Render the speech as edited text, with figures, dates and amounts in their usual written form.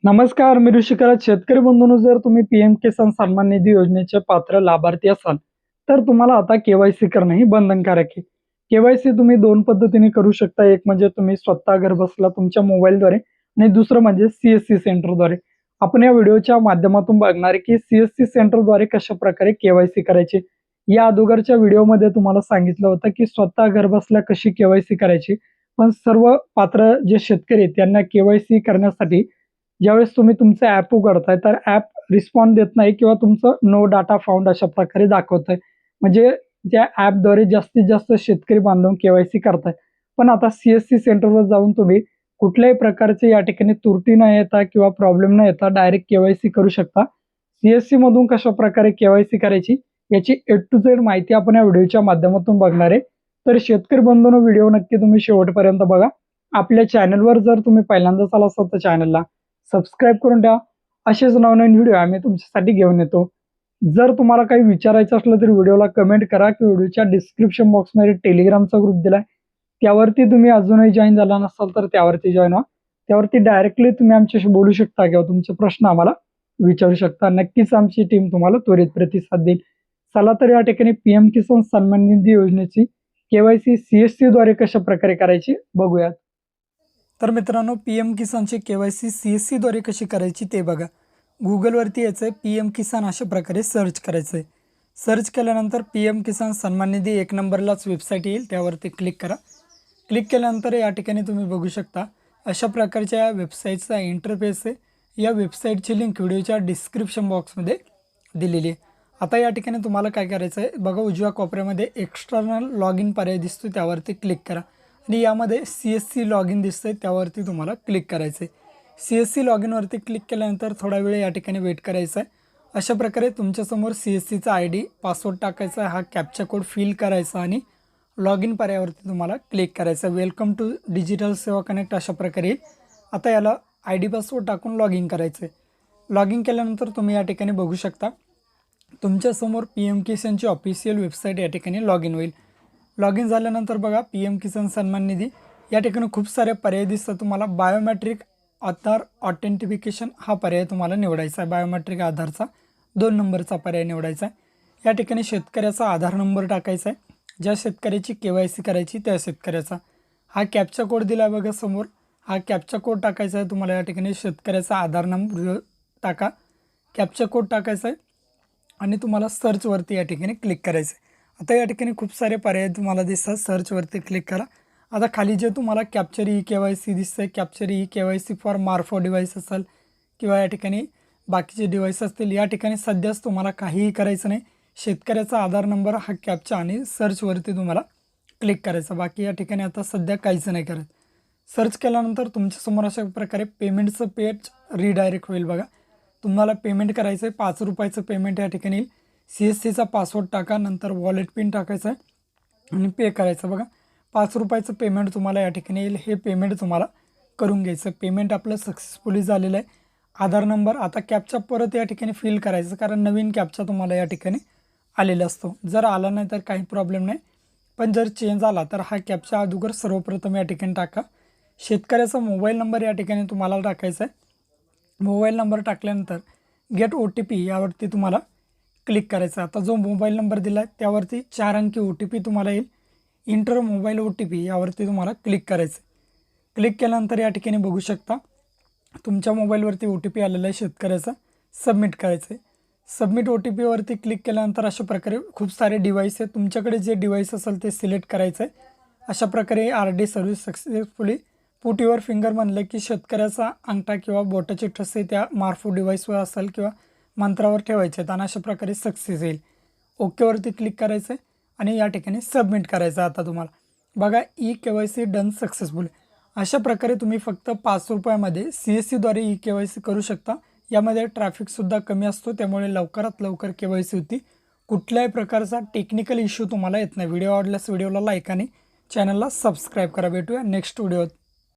नमस्कार, मी ऋषिकराज. शेतकरी बंधूंनो, जर तुम्ही पीएम किसान सन्मान निधी योजनेचे पात्र लाभार्थी असाल, तर तुम्हाला आता केवायसी करणं ही बंधनकारक आहे. केवायसी तुम्ही 2 पद्धतीने करू शकता. एक म्हणजे तुम्ही स्वतः घरबसल्या तुमच्या मोबाईलद्वारे आणि दुसरं म्हणजे सीएससी सेंटरद्वारे. आपण या व्हिडिओच्या माध्यमातून बघणार आहे, की सीएससी सेंटरद्वारे कशाप्रकारे केवायसी करायची. या अगोदरच्या व्हिडिओमध्ये तुम्हाला सांगितलं होतं, की स्वतः घरबसल्या कशी केवायसी करायची. पण सर्व पात्र जे शेतकरी आहेत, त्यांना केवायसी करण्यासाठी ज्यावेळेस तुम्ही तुमचं ॲप उघडताय, तर ॲप रिस्पॉन्ड देत नाही किंवा तुमचं नो डाटा फाउंड अशा प्रकारे दाखवतंय. म्हणजे त्या ॲपद्वारे जास्तीत जास्त शेतकरी बांधव केवायसी करतायत. पण आता सीएससी सेंटरवर जाऊन तुम्ही कुठल्याही प्रकारचे या ठिकाणी त्रुटी न येता किंवा प्रॉब्लेम न येता डायरेक्ट केवायसी करू शकता. सीएससी मधून कशाप्रकारे केवायसी करायची याची ए टू झेड माहिती आपण या व्हिडिओच्या माध्यमातून बघणार आहे. तर शेतकरी बंधूंनो, व्हिडिओ नक्की तुम्ही शेवटपर्यंत बघा. आपल्या चॅनलवर जर तुम्ही पहिल्यांदाच आला असाल तर चॅनलला सबस्क्राईब करून ठेवा. असेच नवनवीन व्हिडिओ आम्ही तुमच्यासाठी घेऊन येतो. जर तुम्हाला काही विचारायचं असलं तर व्हिडिओला कमेंट करा की व्हिडिओच्या डिस्क्रिप्शन बॉक्समध्ये टेलिग्रामचा ग्रुप दिलाय. त्यावरती तुम्ही अजूनही जॉइन झाला नसाल तर त्यावरती जॉइन व्हा. त्यावरती डायरेक्टली तुम्ही आमच्याशी बोलू शकता किंवा तुमचे प्रश्न आम्हाला विचारू शकता. नक्कीच आमची टीम तुम्हाला त्वरित प्रतिसाद देईल. चला तर या ठिकाणी पीएम किसान सन्मान निधी योजनेची केवायसी सीएससी द्वारे कशा प्रकारे करायची बघूयात. तर मित्रांनो, पीएम किसानची केवायसी सीएससी द्वारे कशी करायची ते बघा. गुगलवरती यायचं आहे, पीएम किसान अशा प्रकारे सर्च करायचं आहे. सर्च केल्यानंतर पीएम किसान सन्मान निधी 1 नंबरलाच वेबसाईट येईल, त्यावरती क्लिक करा. क्लिक केल्यानंतर या ठिकाणी तुम्ही बघू शकता अशा प्रकारच्या वेबसाईटचा इंटरफेस आहे. या वेबसाईटची लिंक व्हिडिओच्या डिस्क्रिप्शन बॉक्समध्ये दिलेली आहे. आता या ठिकाणी तुम्हाला काय करायचं आहे बघा, उजव्या कोपऱ्यामध्ये एक्सटर्नल लॉग इन पर्याय दिसतो, त्यावरती क्लिक करा आणि यामध्ये CSC लॉग इन दिसतंय, त्यावरती तुम्हाला क्लिक करायचं आहे. CSC लॉग इनवरती क्लिक केल्यानंतर थोडा वेळ या ठिकाणी वेट करायचा आहे. अशा प्रकारे तुमच्यासमोर CSCचा ID, पासवर्ड टाकायचा आहे, हा कॅप्चा कोड फिल करायचा आणि लॉग इन पर्यायावरती तुम्हाला क्लिक करायचं आहे. वेलकम टू डिजिटल सेवा कनेक्ट अशा प्रकारे येईल. आता याला ID पासवर्ड टाकून लॉग इन करायचं आहे. लॉग इन केल्यानंतर तुम्ही या ठिकाणी बघू शकता तुमच्यासमोर पीएम किसानची ऑफिशियल वेबसाईट या ठिकाणी लॉग इन होईल. लॉग इन झाल्यानंतर बघा, पीएम किसान सन्मान निधी या ठिकाणी खूप सारे पर्याय दिसतात. तुम्हाला बायोमेट्रिक आधार ऑथेंटिफिकेशन हा पर्याय तुम्हाला निवडायचा आहे. बायोमेट्रिक आधारचा 2 नंबरचा पर्याय निवडायचा आहे. या ठिकाणी शेतकऱ्याचा आधार नंबर टाकायचा आहे, ज्या शेतकऱ्याची केवायसी करायची त्या शेतकऱ्याचा. हा कॅप्चा कोड दिला आहे बघा समोर, हा कॅप्चा कोड टाकायचा आहे. तुम्हाला या ठिकाणी शेतकऱ्याचा आधार नंबर टाका, कॅप्चा कोड टाकायचा आहे आणि तुम्हाला सर्चवरती या ठिकाणी क्लिक करायचं आहे. आता या ठिकाणी खूप सारे पर्याय तुम्हाला दिसतात, सर्चवरती क्लिक करा. आता खाली जे तुम्हाला कॅप्चर ई केवायसी दिसतंय, capture e KYC for मार्फो device असेल किंवा या ठिकाणी बाकीचे डिव्हाइस असतील, या ठिकाणी सध्याच तुम्हाला काहीही करायचं नाही. शेतकऱ्याचा आधार नंबर हा कॅप्चा आणि सर्चवरती तुम्हाला क्लिक करायचं. बाकी या ठिकाणी आता सध्या काहीच नाही करत. सर्च केल्यानंतर तुमच्यासमोर अशा प्रकारे पेमेंटचं पेज रिडायरेक्ट होईल बघा. तुम्हाला पेमेंट करायचं आहे, 5 रुपयाचं पेमेंट या ठिकाणी येईल. CSCचा पासवर्ड टाका, नंतर वॉलेट पिन टाकायचं आहे आणि पे करायचं. बघा, 5 रुपयाचं पेमेंट तुम्हाला या ठिकाणी येईल. हे पेमेंट तुम्हाला करून घ्यायचं. पेमेंट आपलं सक्सेसफुली झालेलं आहे. आधार नंबर आता कॅप्चा परत या ठिकाणी फिल करायचं, कारण नवीन कॅप्चा तुम्हाला या ठिकाणी आलेला असतो. जर आला नाही तर काही प्रॉब्लेम नाही, पण जर चेंज आला तर हा कॅप्चा अगोदर सर्वप्रथम या ठिकाणी टाका. शेतकऱ्याचा मोबाईल नंबर या ठिकाणी तुम्हाला टाकायचा आहे. मोबाईल नंबर टाकल्यानंतर गेट OTP यावरती तुम्हाला क्लिक करायचं. आता जो मोबाईल नंबर दिला आहे त्यावरती 4 अंकी OTP तुम्हाला येईल. इंटर मोबाईल OTP यावरती तुम्हाला क्लिक करायचं. क्लिक केल्यानंतर या ठिकाणी बघू शकता तुमच्या मोबाईलवरती OTP आलेला आहे शेतकऱ्याचा. सबमिट करायचं आहे. सबमिट OTP वरती क्लिक केल्यानंतर अशा प्रकारे खूप सारे डिव्हाइस आहेत. तुमच्याकडे जे डिव्हाइस असेल ते सिलेक्ट करायचं आहे. अशा प्रकारे RD service successfully put your finger म्हणलं की शेतकऱ्याचा अंगठा किंवा बोटाचे ठसे त्या मार्फो डिव्हाइसवर असेल किंवा मंत्रावर ठेवायचे आहेत आणि अशा प्रकारे सक्सेस येईल. ओकेवरती क्लिक करायचं आहे आणि या ठिकाणी सबमिट करायचं. आता तुम्हाला बघा, ई केवायसी डन सक्सेसफुल. अशा प्रकारे तुम्ही फक्त 5 रुपयामध्ये CSCद्वारे ई केवायसी करू शकता. यामध्ये ट्रॅफिकसुद्धा कमी असतो, त्यामुळे लवकरात लवकर केवायसी होती. कुठल्याही प्रकारचा टेक्निकल इश्यू तुम्हाला येत नाही. व्हिडिओ आवडल्यास व्हिडिओला लाईक आणि चॅनलला सबस्क्राईब करा. भेटूया नेक्स्ट व्हिडिओत.